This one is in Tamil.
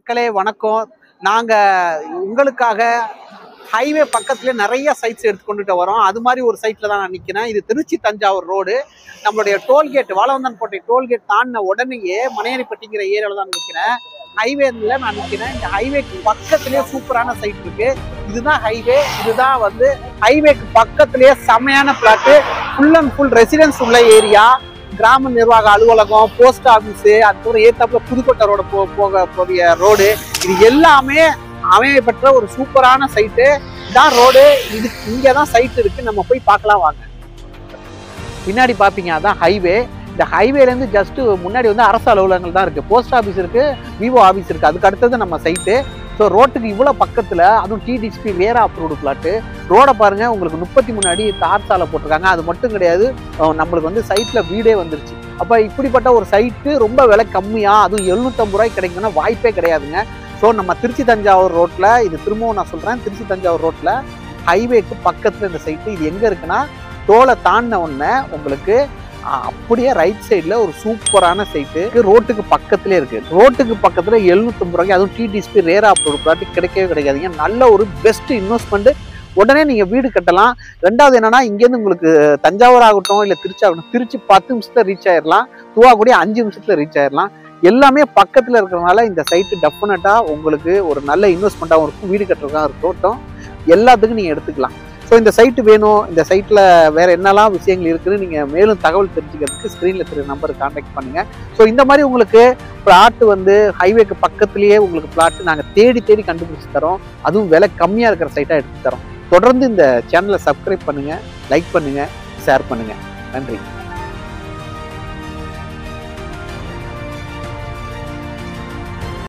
மக்களே வணக்கம். நாங்க உங்களுக்காக ஹைவே பக்கத்துல நிறைய சைட்ஸ் எடுத்துக்கொண்டுட்டு வரோம். அது மாதிரி ஒரு சைட்ல தான் நான் நிக்கிறேன். இது திருச்சி தஞ்சாவூர் ரோடு. நம்மளுடைய டோல்கேட் வாழவந்தான்பேட்டை டோல்கேட் தாண்டின உடனேயே மனையரிப்பட்டிங்கிற ஏரியாவில் தான் நிற்கிறேன். ஹைவேல நான் நிற்கிறேன். இந்த ஹைவேக்கு பக்கத்திலேயே சூப்பரான சைட் இருக்கு. இதுதான் ஹைவே. இதுதான் வந்து ஹைவேக்கு பக்கத்திலேயே செமையான flat. Full and full residence உள்ள ஏரியா. கிராம நிர்வாக அலுவலகம், போஸ்ட் ஆஃபீஸு, அதுக்கப்புறம் ஏத்தாப்புல புதுக்கோட்டை ரோடு போகிய ரோடு, இது எல்லாமே அமையப்பெற்ற ஒரு சூப்பரான சைட்டு. இதான் ரோடு. இது இங்கே தான் சைட் இருக்கு. நம்ம போய் பார்க்கலாம் வாங்க. பின்னாடி பார்ப்பீங்க அதான் ஹைவே. இந்த ஹைவேலேருந்து ஜஸ்ட் முன்னாடி வந்து அரசு அலுவலகங்கள் தான் இருக்குது. போஸ்ட் ஆஃபீஸ் இருக்குது, விவோ ஆஃபீஸ் இருக்குது. அதுக்கு அடுத்தது நம்ம சைட்டு. ஸோ ரோட்டுக்கு இவ்வளோ பக்கத்தில், அதுவும் டிடிசிபி வேற அப்ரூவ்டு பிளாட்டு. ரோடை பாருங்கள், உங்களுக்கு 33 அடி தார் சாலை போட்டிருக்காங்க. அது மட்டும் கிடையாது, நம்மளுக்கு வந்து சைட்டில் வீடே வந்துருச்சு. அப்போ இப்படிப்பட்ட ஒரு சைட்டு ரொம்ப விலை கம்மியாக, அதுவும் 750 ரூபாய்க்கு கிடைக்குன்னா வாய்ப்பே கிடையாதுங்க. ஸோ நம்ம திருச்சி தஞ்சாவூர் ரோட்டில், இது திரும்பவும் நான் சொல்கிறேன், திருச்சி தஞ்சாவூர் ரோட்டில் ஹைவேக்கு பக்கத்தில் இந்த சைட்டு. இது எங்கே இருக்குன்னா, டோலை தாண்டின உடனே உங்களுக்கு அப்படியே ரைட் சைடில் ஒரு சூப்பரான சைட்டு ரோட்டுக்கு பக்கத்துலேயே இருக்குது. ரோட்டுக்கு பக்கத்தில் 750 ரூபாய்க்கு, அதுவும் டிடிசிபி ரேரா அப்ரூவ்டு பிளாட் கிடைக்கவே கிடைக்காதுங்க. நல்ல ஒரு பெஸ்ட் இன்வெஸ்ட்மெண்ட். உடனே நீங்கள் வீடு கட்டலாம். ரெண்டாவது என்னன்னா, இங்கேருந்து உங்களுக்கு தஞ்சாவூர் ஆகட்டும் இல்லை திருச்சி ஆகட்டும், திருச்சி 10 நிமிஷத்தில் ரீச் ஆயிடலாம். தூவாக்குடி 5 நிமிஷத்தில் ரீச் ஆயிடலாம். எல்லாமே பக்கத்தில் இருக்கிறதுனால இந்த சைட்டு டெஃபினட்டாக உங்களுக்கு ஒரு நல்ல இன்வெஸ்ட்மெண்ட்டாகவும் இருக்கும். வீடு கட்டுறதுக்காக இருக்கட்டும், எல்லாத்துக்கும் நீங்கள் எடுத்துக்கலாம். ஸோ இந்த சைட்டு வேணும், இந்த சைட்டில் வேறு என்னெல்லாம் விஷயங்கள் இருக்குதுன்னு நீங்கள் மேலும் தகவல் தெரிஞ்சுக்கிறதுக்கு ஸ்க்ரீனில் தெரிய நம்பருக்கு கான்டாக்ட் பண்ணுங்கள். ஸோ இந்த மாதிரி உங்களுக்கு பிளாட்டு வந்து ஹைவேக்கு பக்கத்துலேயே உங்களுக்கு பிளாட்டு நாங்கள் தேடி கண்டுபிடிச்சி தரோம். அதுவும் விலை கம்மியாக இருக்கிற சைட்டாக எடுத்து தரோம். தொடர்ந்து இந்த சேனலை சப்ஸ்கிரைப் பண்ணுங்கள், லைக் பண்ணுங்கள், ஷேர் பண்ணுங்கள். நன்றி.